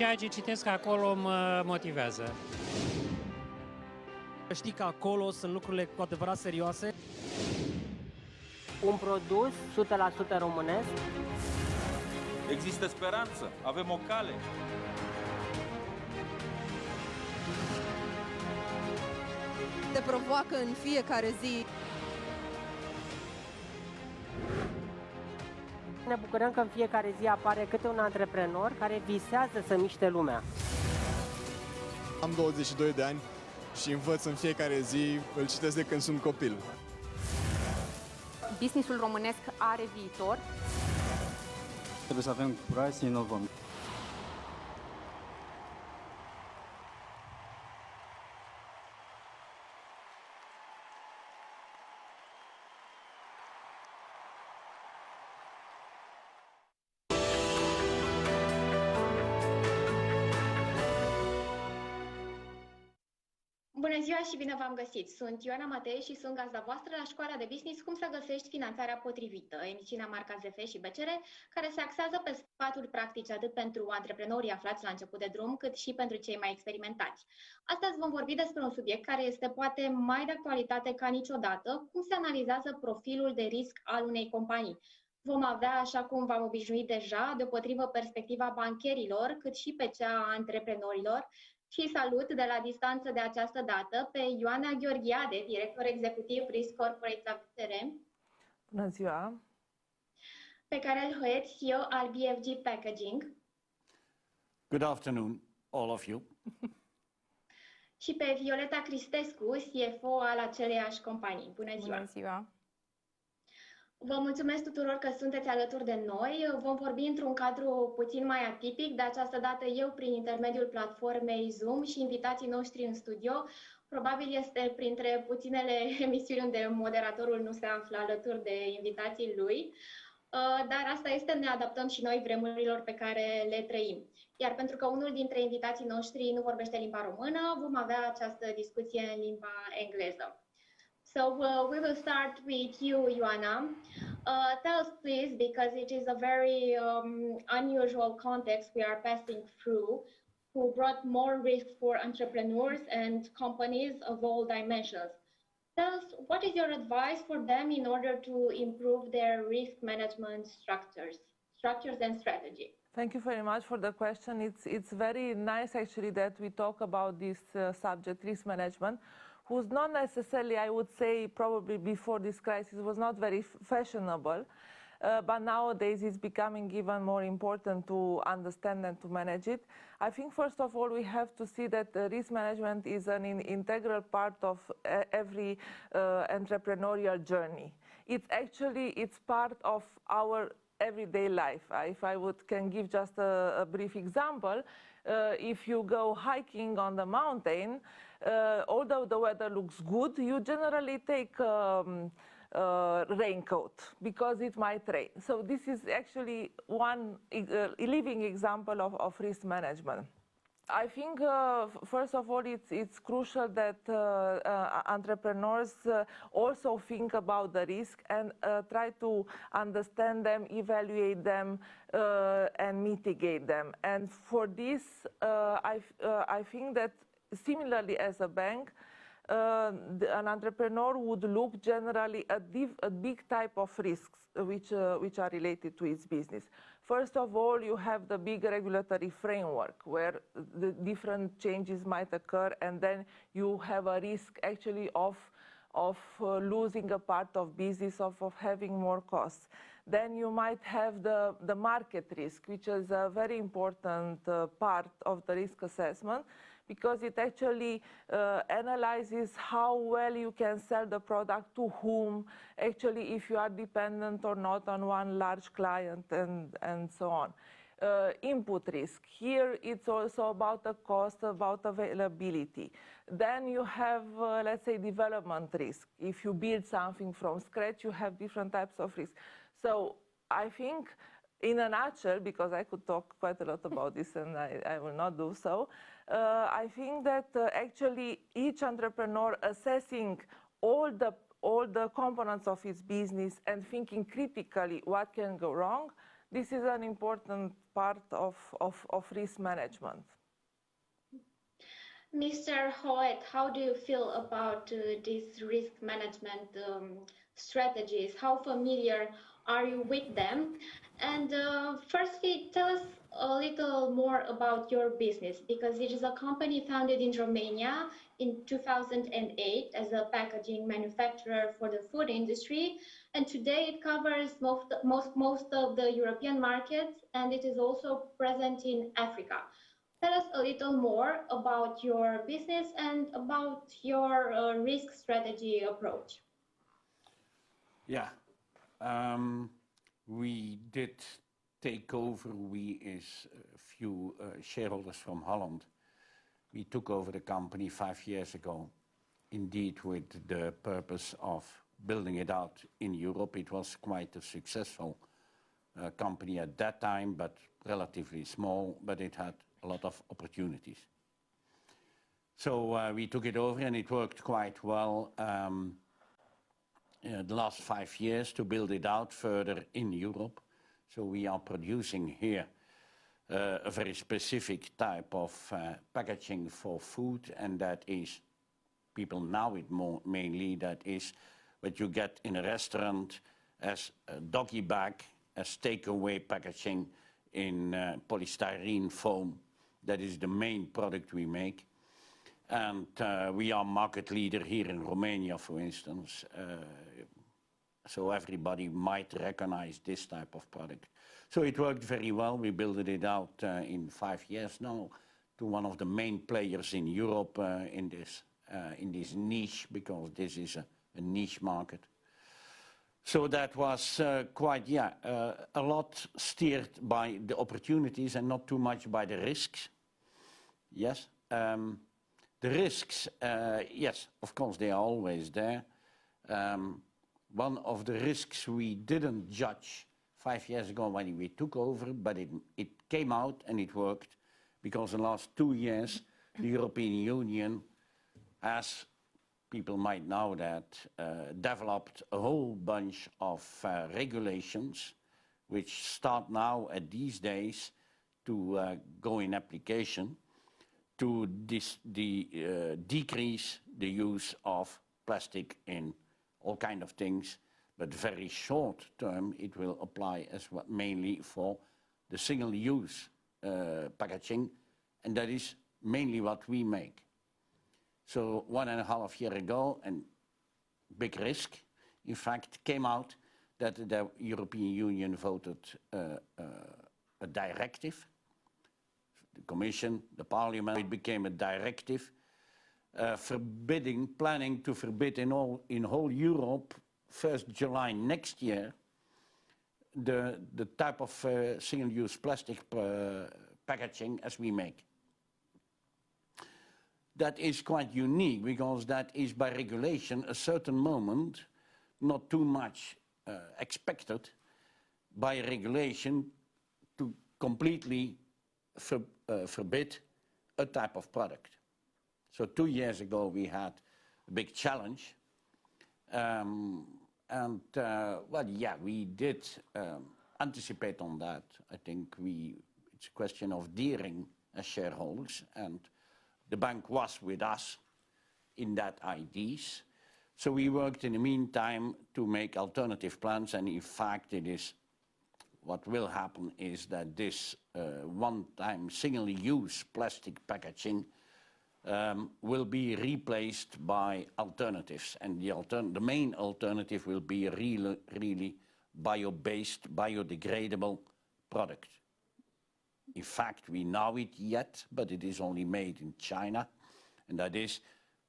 ceea ce citesc acolo mă motivează. Știi că acolo sunt lucrurile cu adevărat serioase. Un produs 100% românesc. Există speranță, avem o cale. Te provoacă în fiecare zi. Ne bucurăm că în fiecare zi apare câte un antreprenor care visează să miște lumea. Am 22 de ani și învăț în fiecare zi, îl citesc de când sunt copil. Businessul românesc are viitor. Trebuie să avem curaj să inovăm. Bună ziua și bine v-am găsit! Sunt Ioana Matei și sunt gazda voastră la Școala de Business Cum să găsești finanțarea potrivită, emisiunea marca ZF Şi BCR, care se axează pe sfaturi practice atât pentru antreprenorii aflați la început de drum, cât și pentru cei mai experimentați. Astăzi vom vorbi despre un subiect care este poate mai de actualitate ca niciodată, cum se analizează profilul de risc al unei companii. Vom avea, așa cum v-am obișnuit deja, deopotrivă perspectiva bancherilor, cât și pe cea a antreprenorilor. Și salut de la distanță de această dată pe Ioana Gheorghiade, director executiv Risc Corporate la BCR. Bună ziua! Pe Karel Hoet, CEO al BFG Packaging. Good afternoon, all of you. Și pe Violeta Cristescu, CFO al aceleiași companii. Bună ziua! Bună ziua! Vă mulțumesc tuturor că sunteți alături de noi. Vom vorbi într-un cadru puțin mai atipic, de această dată eu prin intermediul platformei Zoom și invitații noștri în studio. Probabil este printre puținele emisiuni unde moderatorul nu se află alături de invitații lui, dar asta este, ne adaptăm și noi vremurilor pe care le trăim. Iar pentru că unul dintre invitații noștri nu vorbește limba română, vom avea această discuție în limba engleză. So we will start with you, Ioana. Tell us, please, because it is a very unusual context we are passing through, who brought more risks for entrepreneurs and companies of all dimensions. Tell us, what is your advice for them in order to improve their risk management structures and strategy? Thank you very much for the question. It's very nice, actually, that we talk about this subject, risk management, who's not necessarily, I would say, probably before this crisis, was not very fashionable. But nowadays it's becoming even more important to understand and to manage it. I think, first of all, we have to see that risk management is an integral part of every entrepreneurial journey. It's part of our everyday life. If I can give just a brief example, if you go hiking on the mountain, although the weather looks good, you generally take raincoat because it might rain. So this is actually one living example of risk management. I think, first of all, it's crucial that entrepreneurs also think about the risk and try to understand them, evaluate them, and mitigate them. And for this, I think that similarly as a bank, an entrepreneur would look generally at a big type of risks which are related to its business. First of all, you have the big regulatory framework where the different changes might occur, and then you have a risk actually of losing a part of business, of having more costs. Then you might have the market risk, which is a very important part of the risk assessment, because it actually analyzes how well you can sell the product to whom, actually if you are dependent or not on one large client, and so on. Input risk. Here it's also about the cost, about availability. Then you have, let's say, development risk. If you build something from scratch, you have different types of risk. So I think, in a nutshell, because I could talk quite a lot about this and I will not do so, I think that actually each entrepreneur assessing all the components of his business and thinking critically what can go wrong, this is an important part of risk management. Mr. Hoet, how do you feel about these risk management strategies? How familiar are you with them? And firstly, tell us a little more about your business, because it is a company founded in Romania in 2008 as a packaging manufacturer for the food industry. And today it covers most of the European markets, and it is also present in Africa. Tell us a little more about your business and about your risk strategy approach. Yeah, we did take over, we is a few shareholders from Holland. We took over the company 5 years ago, indeed with the purpose of building it out in Europe. It was quite a successful company at that time, but relatively small, but it had a lot of opportunities. So we took it over and it worked quite well the last 5 years to build it out further in Europe. So we are producing here a very specific type of packaging for food, and that is, people know it more mainly, that is what you get in a restaurant as a doggy bag, as takeaway packaging in polystyrene foam. That is the main product we make. And we are market leader here in Romania, for instance. So everybody might recognize this type of product. So it worked very well. We built it out in 5 years now to one of the main players in Europe in this niche, because this is a niche market. So that was quite, a lot steered by the opportunities and not too much by the risks. Yes. The risks, yes, of course, they are always there. One of the risks we didn't judge 5 years ago when we took over, but it came out and it worked, because in the last 2 years, the European Union, as people might know that, developed a whole bunch of regulations, which start now at these days to go in application, to decrease the use of plastic in all kind of things, but very short term it will apply as mainly for the single-use packaging, and that is mainly what we make. So 1.5 years ago, and big risk, in fact, came out that the European Union voted a directive. The Commission, the Parliament, it became a directive planning to forbid in whole Europe, 1st July next year, the type of single-use plastic packaging as we make. That is quite unique, because that is by regulation a certain moment, not too much expected, by regulation to completely forbid a type of product. So 2 years ago we had a big challenge, well, yeah, we did anticipate on that. I think it's a question of daring as shareholders, and the bank was with us in that ideas. So we worked in the meantime to make alternative plans, and in fact what will happen is that this one-time single-use plastic packaging will be replaced by alternatives, and the main alternative will be really bio-based, biodegradable product. In fact, we know it yet, but it is only made in China, and that is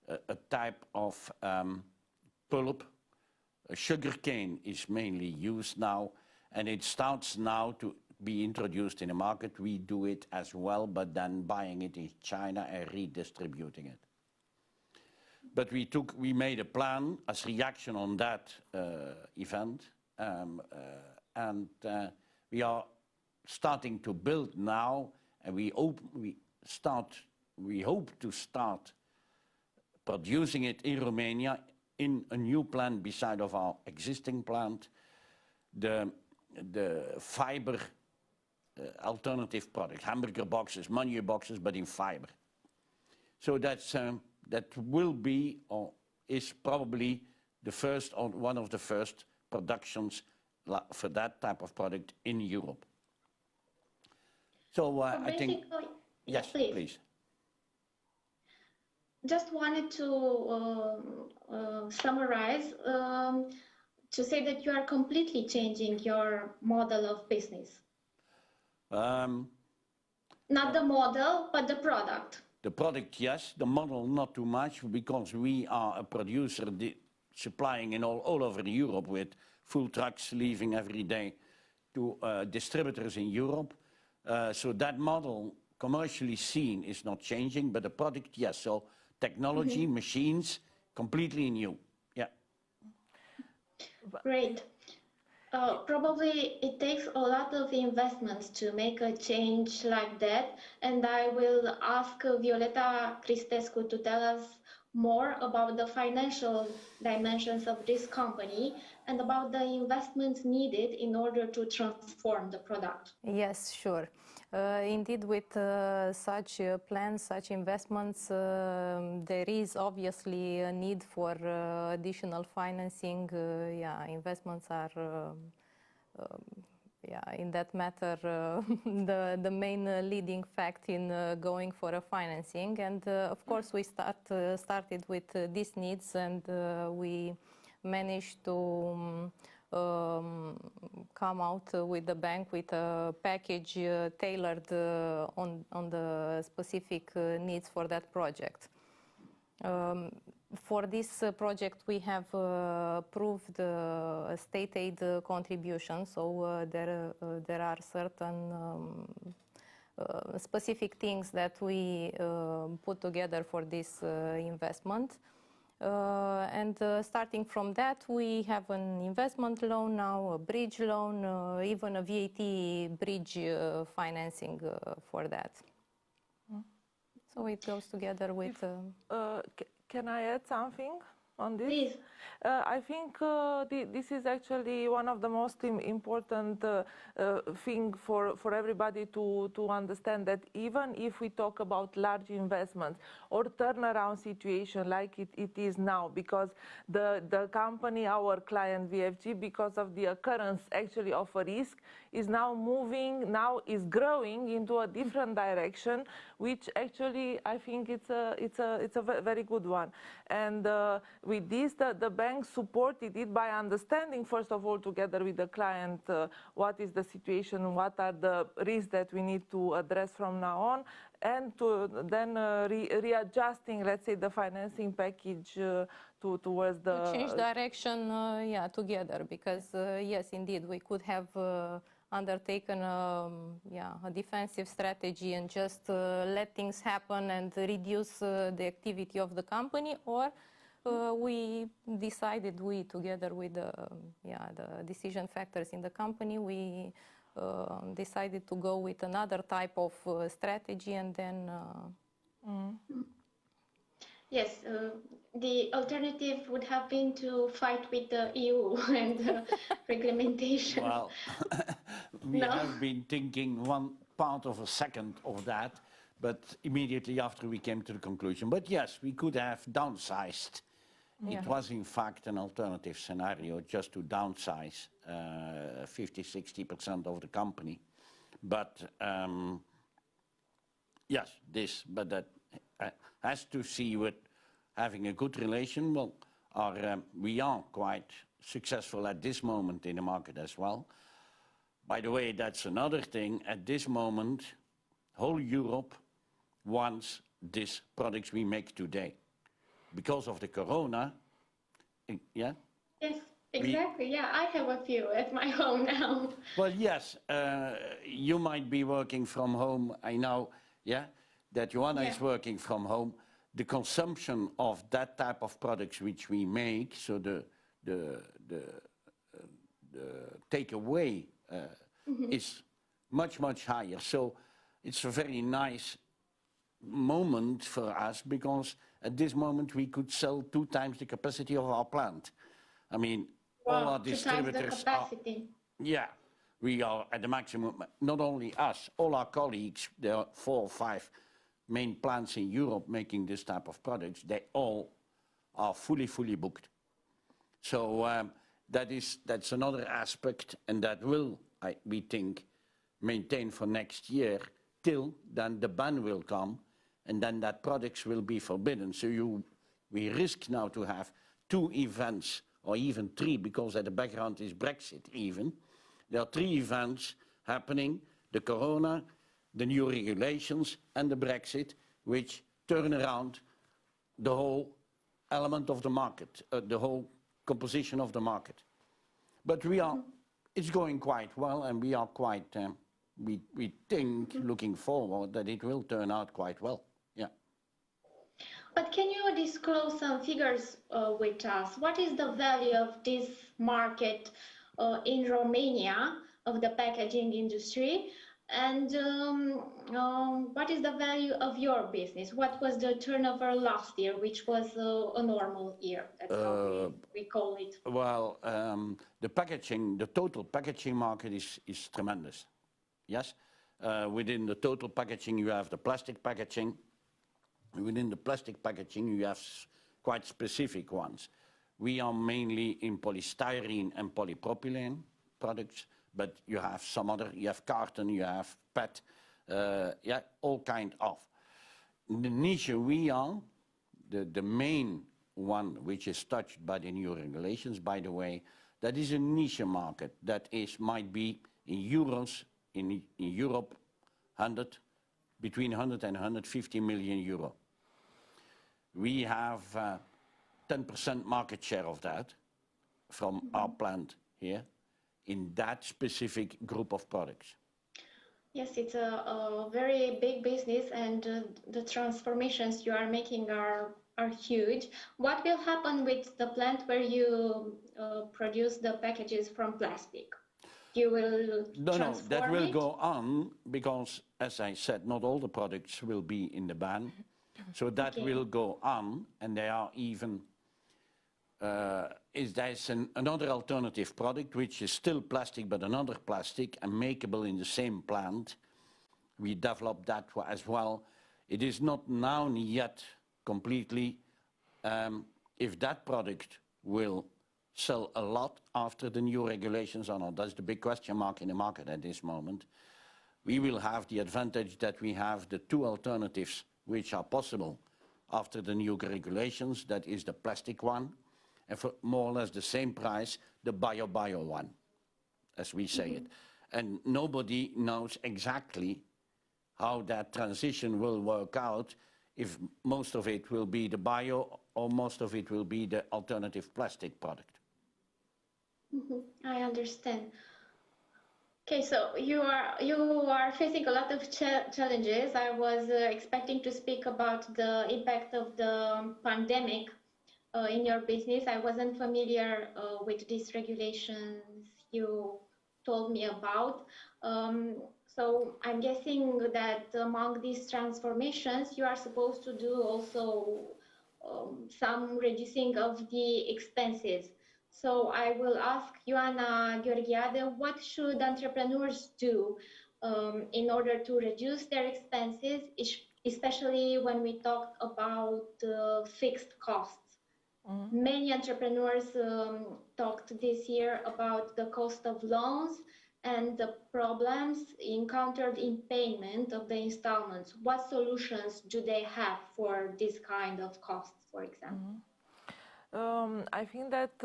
a type of pulp. Sugar cane is mainly used now, and it starts now to be introduced in the market. We do it as well, but then buying it in China and redistributing it. But we made a plan as reaction on that event, and we are starting to build now, and we hope to start producing it in Romania in a new plant beside of our existing plant. the fiber alternative product, hamburger boxes, menu boxes, but in fiber. So that's that will be or is probably the first or one of the first productions for that type of product in Europe. So I think yes, please. Just wanted to summarize to say that you are completely changing your model of business. Not the model, but the product. The product, yes. The model, not too much, because we are a producer supplying in all over Europe with full trucks leaving every day to distributors in Europe. So that model, commercially seen, is not changing, but the product, yes. So technology, machines, completely new. Yeah. Great. Probably it takes a lot of investments to make a change like that, and I will ask Violeta Cristescu to tell us more about the financial dimensions of this company and about the investments needed in order to transform the product. Yes, sure. Indeed, with such plans, such investments, there is obviously a need for additional financing. Investments are, in that matter, the main leading fact in going for a financing. And of course, we started with these needs, and we managed to come out with the bank with a package tailored on the specific needs for that project. For this project, we have approved state aid contribution, so there are certain specific things that we put together for this investment. And starting from that, we have an investment loan now, a bridge loan, even a VAT bridge financing for that. So it goes together with... Can I add something on this? Please. I think this is actually one of the most important thing for everybody to understand, that even if we talk about large investments or turnaround situation like it is now, because the company, our client VFG, because of the occurrence actually of a risk, is now moving, now is growing into a different direction, which actually I think it's a very good one. And with this, the bank supported it by understanding, first of all, together with the client, what is the situation, what are the risks that we need to address from now on, and to then readjusting, let's say, the financing package towards the... To change direction, together, because yes, indeed, we could have undertaken a defensive strategy and just let things happen and reduce the activity of the company, or we decided, together with the decision factors in the company, we decided to go with another type of strategy, and then... Yes, the alternative would have been to fight with the EU and regulation. Well, we have been thinking one part of a second of that, but immediately after we came to the conclusion. But yes, we could have downsized. Yeah. It was in fact an alternative scenario, just to downsize 50–60% of the company. But yes, but that has to see with having a good relation. Well, we are quite successful at this moment in the market as well. By the way, that's another thing. At this moment, whole Europe wants these products we make today. Because of the corona, yeah? Yes, exactly. I have a few at my home now. Well, yes, you might be working from home. I know, that Ioana is working from home. The consumption of that type of products which we make, so the takeaway is much higher. So it's a very nice moment for us, because at this moment we could sell 2 times the capacity of our plant. I mean, all our distributors 2 times the capacity. We are at the maximum, not only us, all our colleagues, there are 4 or 5 main plants in Europe making this type of products, they all are fully booked. So that's another aspect, and that will, we think, maintain for next year till then the ban will come, and then that products will be forbidden. So we risk now to have 2 events, or even 3, because at the background is Brexit even. There are 3 events happening, the corona, the new regulations, and the Brexit, which turn around the whole element of the market, the whole composition of the market. But it's going quite well, and we are quite, we think, looking forward, that it will turn out quite well. Yeah. But can you disclose some figures with us? What is the value of this market in Romania, of the packaging industry? And what is the value of your business? What was the turnover last year, which was a normal year? That's how we call it. Well, the total packaging market is tremendous. Yes, within the total packaging you have the plastic packaging. Within the plastic packaging you have quite specific ones. We are mainly in polystyrene and polypropylene products, but you have some other, you have carton, you have PET, yeah, all kind of. The niche we are, the main one which is touched by the new regulations, by the way, that is a niche market that might be in euros, in Europe, between 100 and 150 million euro. We have 10% market share of that from our plant here in that specific group of products. Yes, it's a very big business, and the transformations you are making are huge. What will happen with the plant where you produce the packages from plastic? You will No, that will go on, because, as I said, not all the products will be in the ban. So that will go on, and there are even, there's another alternative product, which is still plastic, but another plastic, and makeable in the same plant. We developed that as well. It is not now yet completely, if that product will sell a lot after the new regulations or not. That's the big question mark in the market at this moment. We will have the advantage that we have the 2 alternatives which are possible after the new regulations. That is the plastic one, and for more or less the same price, the bio one, as we say it. And nobody knows exactly how that transition will work out, if most of it will be the bio or most of it will be the alternative plastic product. I understand. Okay, so you are facing a lot of challenges. I was expecting to speak about the impact of the pandemic in your business. I wasn't familiar with these regulations you told me about. So I'm guessing that among these transformations, you are supposed to do also some reducing of the expenses. So I will ask Ioana Gheorghiade, what should entrepreneurs do in order to reduce their expenses, especially when we talk about fixed costs? Many entrepreneurs talked this year about the cost of loans and the problems encountered in payment of the installments. What solutions do they have for this kind of costs, for example? I think that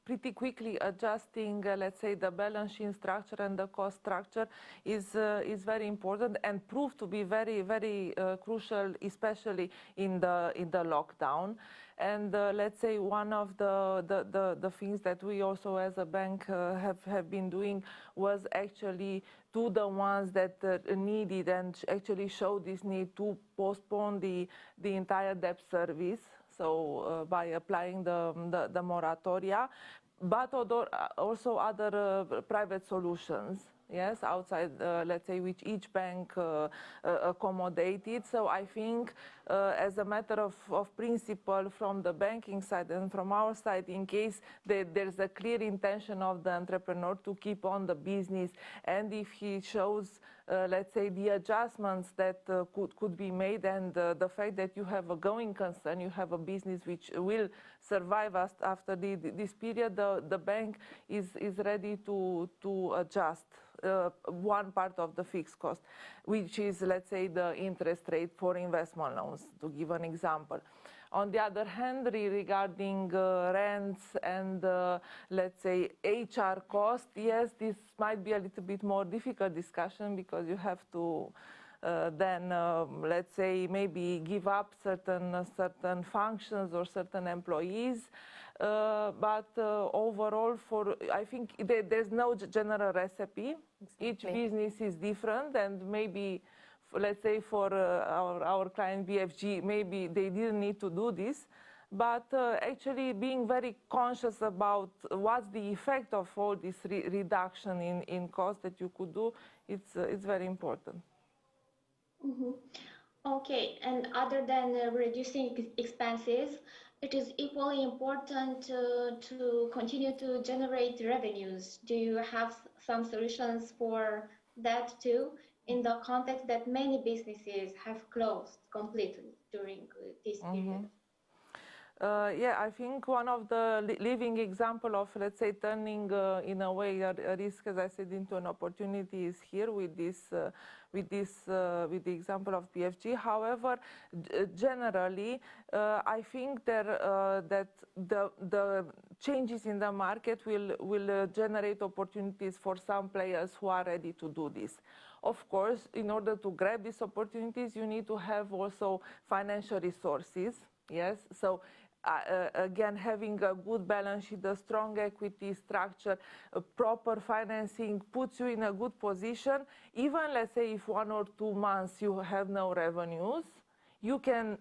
pretty quickly adjusting, let's say, the balance sheet structure and the cost structure is very important, and proved to be very crucial, especially in the lockdown. And let's say one of the things that we also as a bank have been doing was actually to the ones that needed and actually showed this need to postpone the entire debt service. So by applying the moratoria, but also other private solutions. yes, outside, let's say, which each bank accommodated. So I think as a matter of principle from the banking side and from our side, in case there's a clear intention of the entrepreneur to keep on the business, and if he shows, let's say, the adjustments that could be made, and the fact that you have a going concern, you have a business which will survive us after this period, the bank is ready to adjust one part of the fixed cost, which is, let's say, the interest rate for investment loans, to give an example. On the other hand, regarding rents and, let's say, HR cost, yes, this might be a little bit more difficult discussion, because you have to then, let's say, maybe give up certain functions or certain employees. But overall, I think there's no general recipe. Exactly. Each business is different, and maybe, let's say, for our client BFG, maybe they didn't need to do this, but actually being very conscious about what's the effect of all this reduction in cost that you could do, it's very important. Mm-hmm. Okay, and other than reducing expenses, it is equally important to continue to generate revenues. Do you have some solutions for that too, in the context that many businesses have closed completely during this period? Yeah, I think one of the living example of, let's say, turning in a way a risk, as I said, into an opportunity is here with the example of BFG. However, generally, I think that the changes in the market will generate opportunities for some players who are ready to do this. Of course, in order to grab these opportunities, you need to have also financial resources. Yes, so again, having a good balance sheet, a strong equity structure, proper financing puts you in a good position. Even, let's say, if 1 or 2 months you have no revenues, you can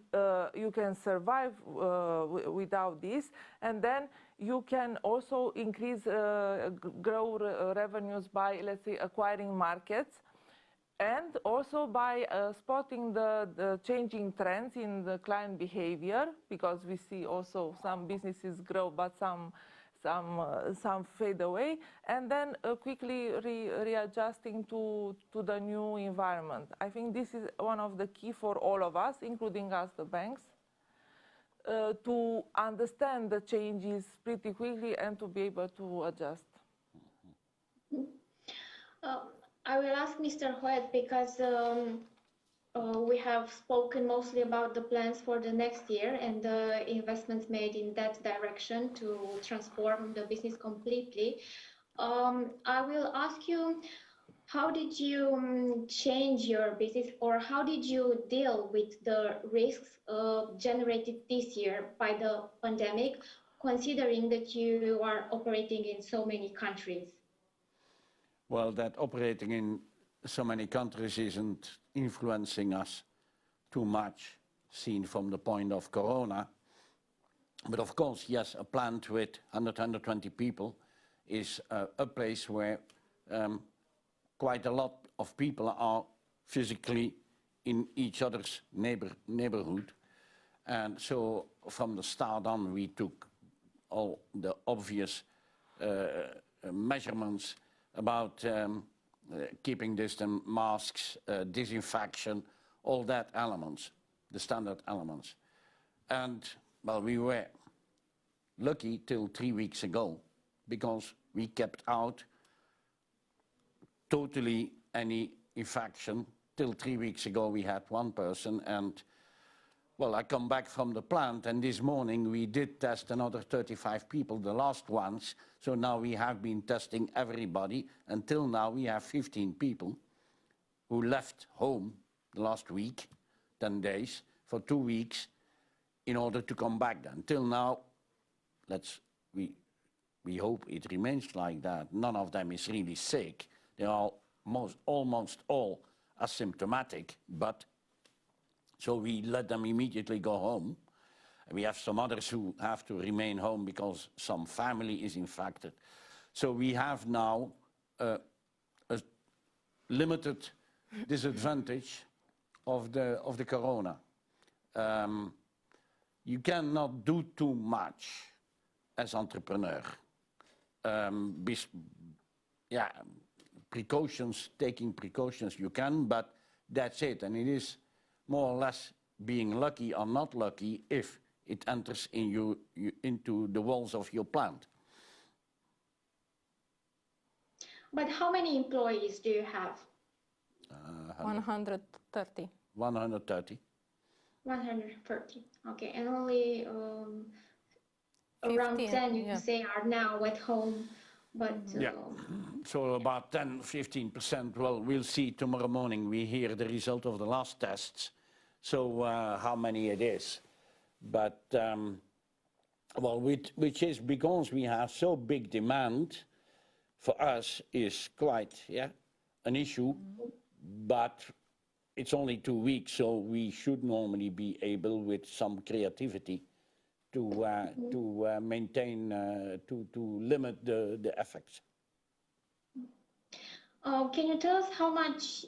survive without this, and then you can also grow revenues by, let's say, acquiring markets, and also by spotting the changing trends in the client behavior, because we see also some businesses grow, but some fade away, and then quickly readjusting to the new environment. I think this is one of the key for all of us, including us, the banks, to understand the changes pretty quickly and to be able to adjust. I will ask Mr. Hoyt, because we have spoken mostly about the plans for the next year and the investments made in that direction to transform the business completely. I will ask you, how did you change your business, or how did you deal with the risks generated this year by the pandemic, considering that you are operating in so many countries? Well, that operating in so many countries isn't influencing us too much, seen from the point of Corona. But of course, yes, a plant with 120 people is a place where quite a lot of people are physically in each other's neighborhood. And so from the start on, we took all the obvious measurements about keeping distance, masks, disinfection, all that elements, the standard elements. And, well, we were lucky till 3 weeks ago, because we kept out totally any infection. Till 3 weeks ago we had 1 person, and, well, I come back from the plant, and this morning we did test another 35 people, the last ones. So now we have been testing everybody. Until now we have 15 people who left home the last week, 10 days, for 2 weeks, in order to come back then. Till now, we hope it remains like that. None of them is really sick. They are almost all asymptomatic, but so we let them immediately go home. We have some others who have to remain home because some family is infected. So we have now a limited disadvantage of the corona. You cannot do too much as entrepreneur. Taking precautions you can, but that's it. And it is more or less being lucky or not lucky if it enters into the walls of your plant. But how many employees do you have? 130. 130. 130. Okay, and only around 10 you say are now at home, but so about 10-15%. Well, we'll see tomorrow morning. We hear the result of the last tests, so how many it is. But well, which is because we have so big demand, for us is quite an issue, but it's only 2 weeks, so we should normally be able, with some creativity, to maintain, to limit the effects. Can you tell us how much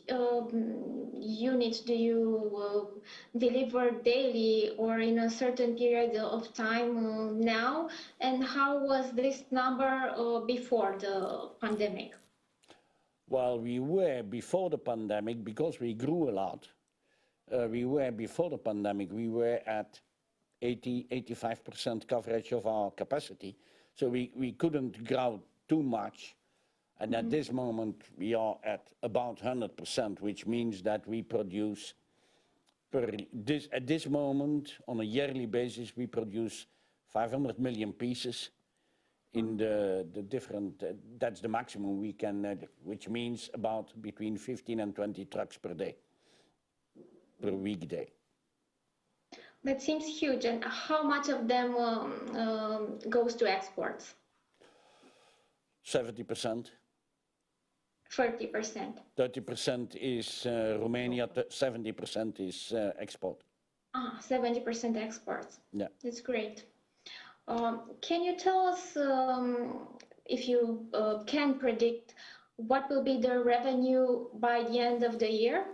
units do you deliver daily or in a certain period of time now? And how was this number before the pandemic? Well, we were before the pandemic, because we grew a lot, we were at 80-85% coverage of our capacity. So we couldn't grow too much. And at this moment, we are at about 100%, which means that we produce, at this moment, on a yearly basis, we produce 500 million pieces in the different, that's the maximum we can, which means about between 15 and 20 trucks per day, per weekday. That seems huge. And how much of them goes to exports? 70%. 30%. 30% is Romania, 70% is export. 70% exports. Yeah. That's great. Can you tell us if you can predict what will be the revenue by the end of the year?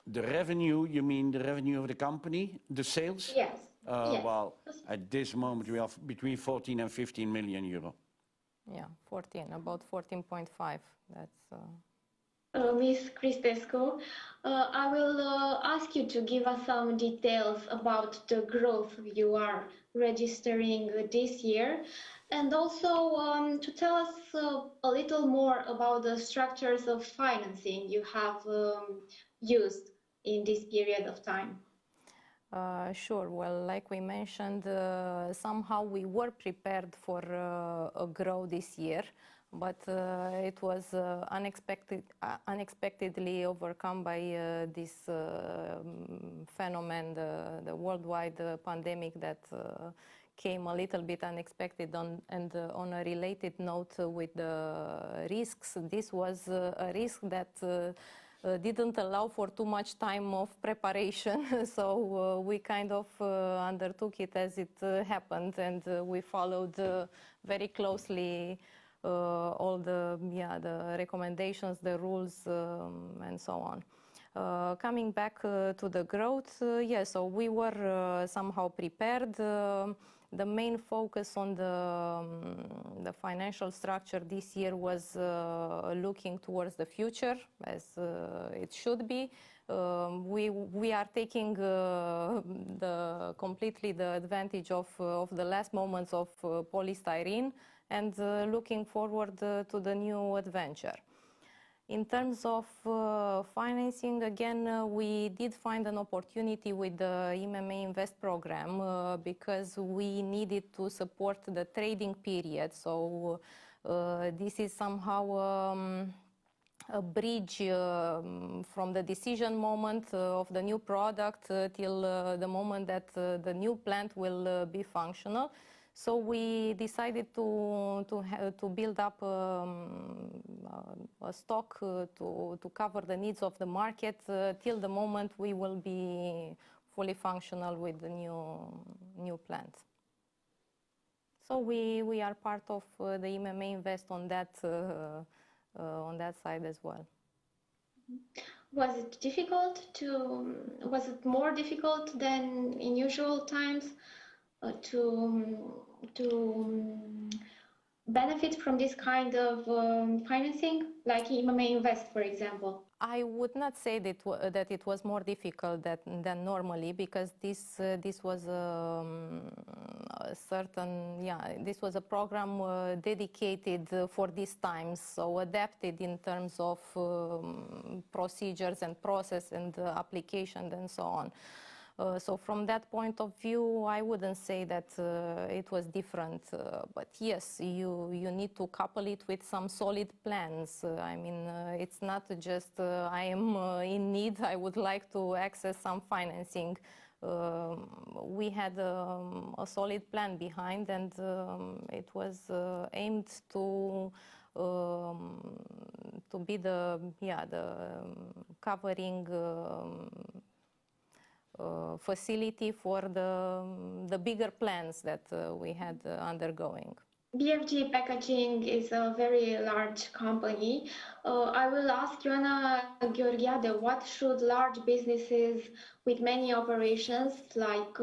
The revenue, you mean the revenue of the company, the sales? Yes. Yes. Well, at this moment we have between 14 and 15 million euro. Yeah, 14, about 14.5. That's. Ms. Cristescu, I will ask you to give us some details about the growth you are registering this year, and also to tell us a little more about the structures of financing you have used in this period of time. Sure. Well, like we mentioned, somehow we were prepared for a growth this year, but it was unexpectedly overcome by this phenomenon, the worldwide pandemic that came a little bit unexpected and on a related note with the risks. This was a risk that didn't allow for too much time of preparation, so we kind of undertook it as it happened, and we followed very closely all the recommendations, the rules, and so on. Coming back to the growth, so we were somehow prepared. The main focus on the financial structure this year was looking towards the future, as it should be. We are taking completely the advantage of the last moments of polystyrene and looking forward to the new adventure. In terms of financing, again, we did find an opportunity with the IMM Invest program because we needed to support the trading period. So this is somehow a bridge from the decision moment of the new product till the moment that the new plant will be functional. So we decided to build up a stock to cover the needs of the market till the moment we will be fully functional with the new plant. So we are part of the IMM Invest on that on that side as well. Was it more difficult than in usual times to benefit from this kind of financing, like IMM Invest, for example? I would not say that it was more difficult than normally, because this was a this was a program dedicated for these times, so adapted in terms of procedures and process and application and so on. So from that point of view, I wouldn't say that it was different, but yes, you need to couple it with some solid plans. I mean, it's not just I am in need, I would like to access some financing. We had a solid plan behind, and it was aimed to be the covering facility for the bigger plans that we had undergoing. BFG Packaging is a very large company. I will ask Ioana Gheorghiade, what should large businesses with many operations like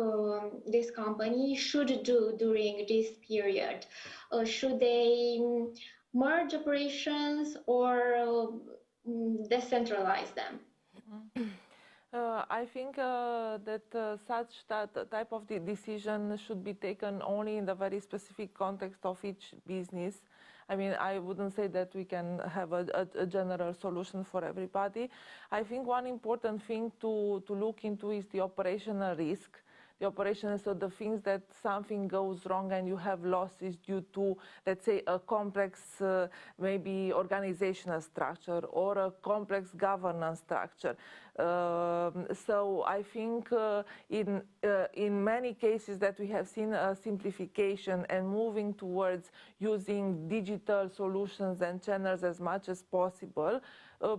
this company should do during this period? Should they merge operations or decentralize them? I think that such type of decision should be taken only in the very specific context of each business. I mean, I wouldn't say that we can have a general solution for everybody. I think one important thing to look into is the operational risk. The operations, so the things that something goes wrong and you have losses due to, let's say, a complex maybe organizational structure or a complex governance structure. So I think in many cases that we have seen a simplification and moving towards using digital solutions and channels as much as possible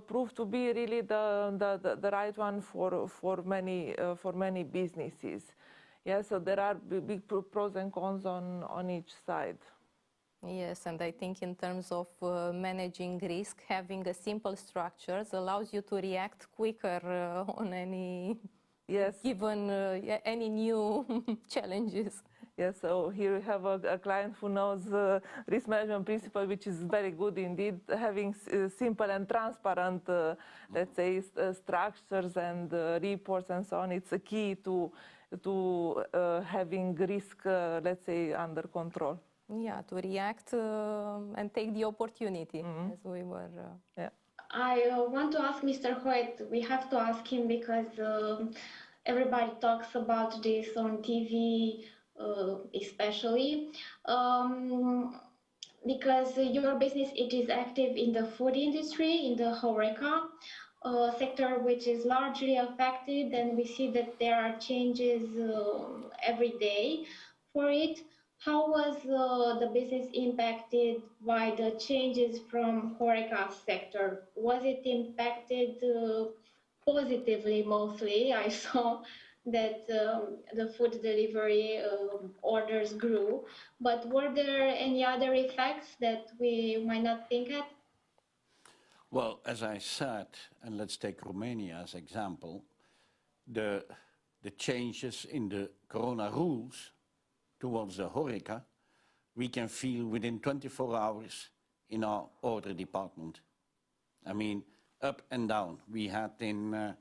proved to be really the right one for many businesses. Yeah, so there are big pros and cons on each side. Yes, and I think in terms of managing risk, having a simple structures allows you to react quicker on any given any new challenges. Yes, so here we have a client who knows risk management principle, which is very good indeed. Having simple and transparent, let's say, structures and reports and so on, it's a key to having risk, let's say, under control. Yeah, to react and take the opportunity, as we were. I want to ask Mr. Hoyt. We have to ask him because everybody talks about this on TV, especially because your business, it is active in the food industry, in the HoReCa sector, which is largely affected, and we see that there are changes every day for it. How was the business impacted by the changes from HoReCa sector? Was it impacted positively mostly? I saw that the food delivery orders grew, but were there any other effects that we might not think at? Well, as I said, and let's take Romania as example, the changes in the corona rules towards the HoReCa, we can feel within 24 hours in our order department. I mean, up and down. We had in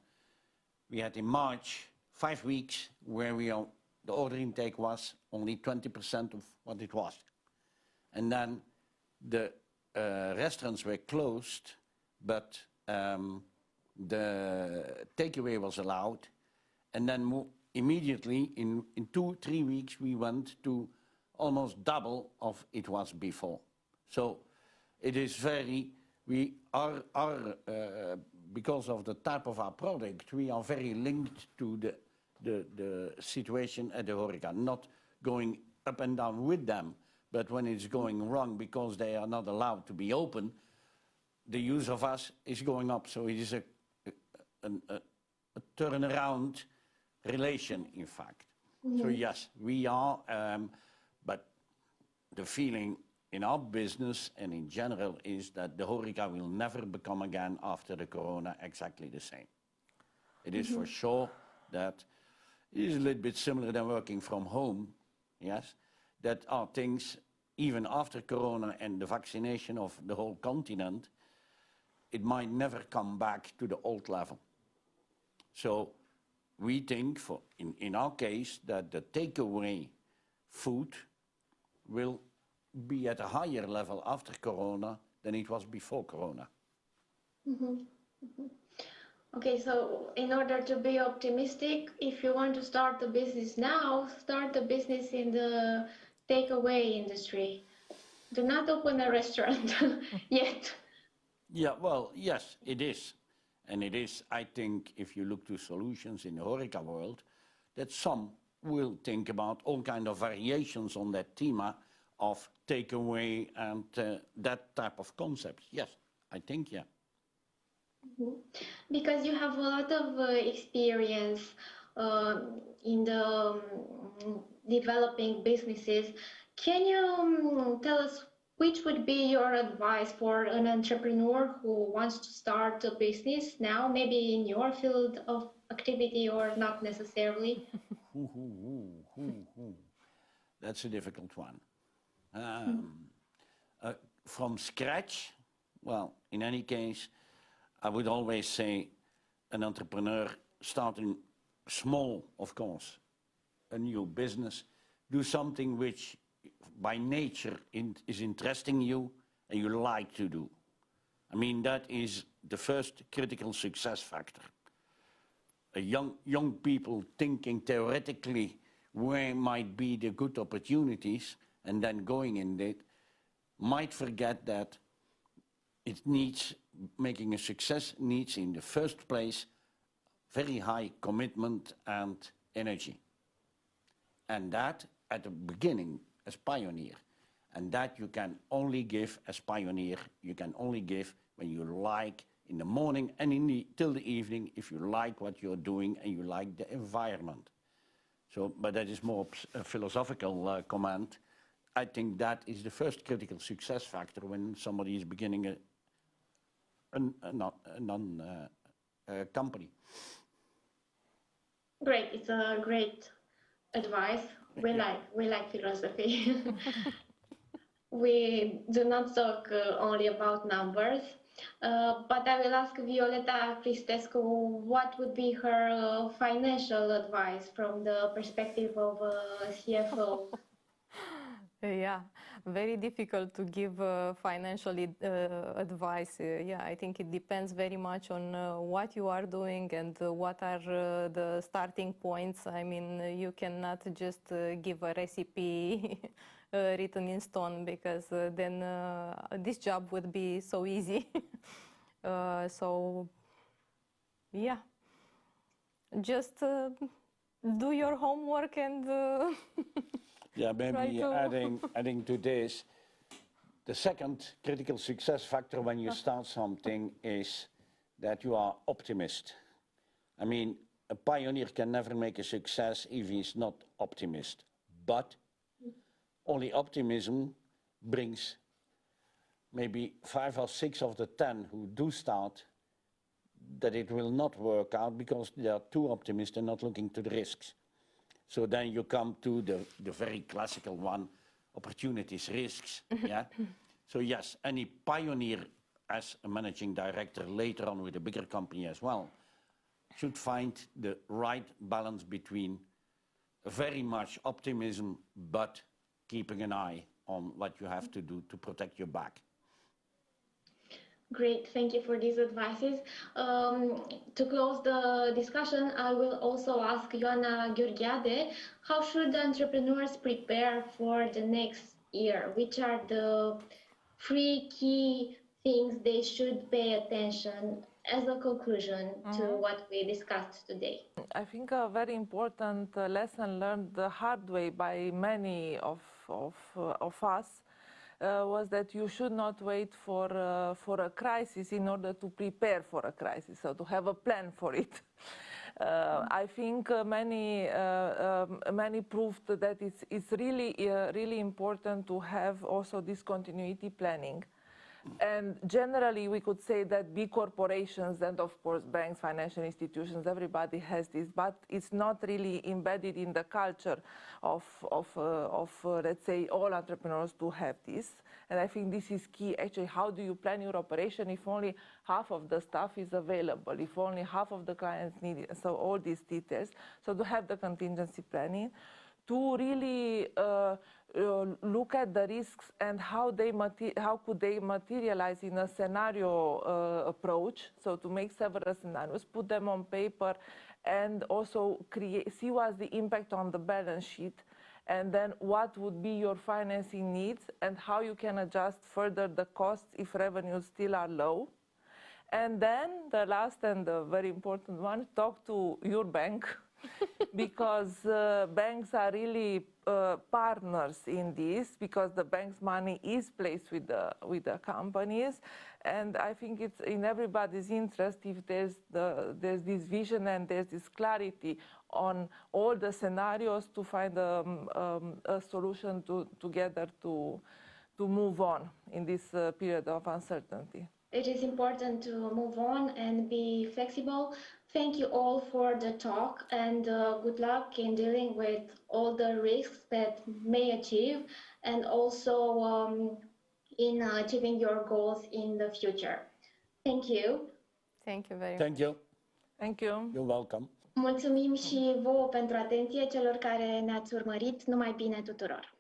March 5 weeks where the order intake was only 20% of what it was. And then the restaurants were closed, but the takeaway was allowed. And then immediately in 2-3 weeks we went to almost double of it was before. So it is very, we are because of the type of our product, we are very linked to the situation at the HoReCa, not going up and down with them, but when it's going wrong because they are not allowed to be open, the use of us is going up. So it is a turnaround relation, in fact. So yes, we are, but the feeling in our business and in general is that the Horeca will never become again after the Corona exactly the same. It is for sure that it is a little bit similar than working from home, yes, that are things, even after Corona and the vaccination of the whole continent, it might never come back to the old level. So we think, in our case, that the takeaway food will be at a higher level after Corona than it was before Corona. Okay, so in order to be optimistic, if you want to start a business now, start a business in the takeaway industry. Do not open a restaurant yet. Yeah, well, yes, it is. And it is, I think, if you look to solutions in the Horeca world, that some will think about all kind of variations on that theme of takeaway and that type of concepts. Yes, I think, yeah. Because you have a lot of experience in the developing businesses. Can you tell us which would be your advice for an entrepreneur who wants to start a business now, maybe in your field of activity or not necessarily? That's a difficult one. From scratch, well, in any case, I would always say an entrepreneur starting small, of course, a new business, do something which by nature is interesting you and you like to do. I mean, that is the first critical success factor. Young people thinking theoretically where might be the good opportunities and then going in it, might forget that it needs, making a success needs in the first place very high commitment and energy. And that at the beginning as pioneer. And that you can only give as pioneer, you can only give when you like in the morning and till the evening if you like what you're doing and you like the environment. So, but that is more a philosophical comment. I think that is the first critical success factor when somebody is beginning a company. Great, it's a great advice. We like philosophy. We do not talk only about numbers, but I will ask Violeta Cristescu what would be her financial advice from the perspective of a CFO. Yeah, very difficult to give financial advice. Yeah, I think it depends very much on what you are doing and what are the starting points. I mean, you cannot just give a recipe written in stone because then this job would be so easy. So, yeah, just do your homework and yeah, maybe adding to this, the second critical success factor when you start something is that you are optimist. I mean, a pioneer can never make a success if he's not optimist. But only optimism brings maybe 5 or 6 of the 10 who do start that it will not work out because they are too optimistic and not looking to the risks. So then you come to the very classical one, opportunities, risks. Yeah. So yes, any pioneer as a managing director later on with a bigger company as well should find the right balance between very much optimism but keeping an eye on what you have to do to protect your back. Great, thank you for these advices. To close the discussion, I will also ask Ioana Gheorghiade, how should entrepreneurs prepare for the next year? Which are the 3 key things they should pay attention as a conclusion to what we discussed today? I think a very important lesson learned the hard way by many of us was that you should not wait for a crisis in order to prepare for a crisis, so to have a plan for it. I think many proved that it's really important to have also this continuity planning. And generally, we could say that big corporations and, of course, banks, financial institutions, everybody has this, but it's not really embedded in the culture of let's say, all entrepreneurs to have this. And I think this is key. Actually, how do you plan your operation if only half of the stuff is available, if only half of the clients need it? So all these details. So to have the contingency planning, to really look at the risks and how could they materialize in a scenario approach. So to make several scenarios, put them on paper, and also see what's the impact on the balance sheet, and then what would be your financing needs and how you can adjust further the costs if revenues still are low. And then the last and the very important one, talk to your bank. Because banks are really partners in this, because the bank's money is placed with the companies, and I think it's in everybody's interest if there's this vision and there's this clarity on all the scenarios to find a solution together to move on in this period of uncertainty. It is important to move on and be flexible. Thank you all for the talk, and good luck in dealing with all the risks that may achieve, and also in achieving your goals in the future. Thank you. Thank you very much. Thank you. Thank you. You're welcome. Mulțumim și vouă pentru atenție, celor care ne-ați urmărit. Numai bine tuturor!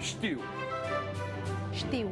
Știu. Știu.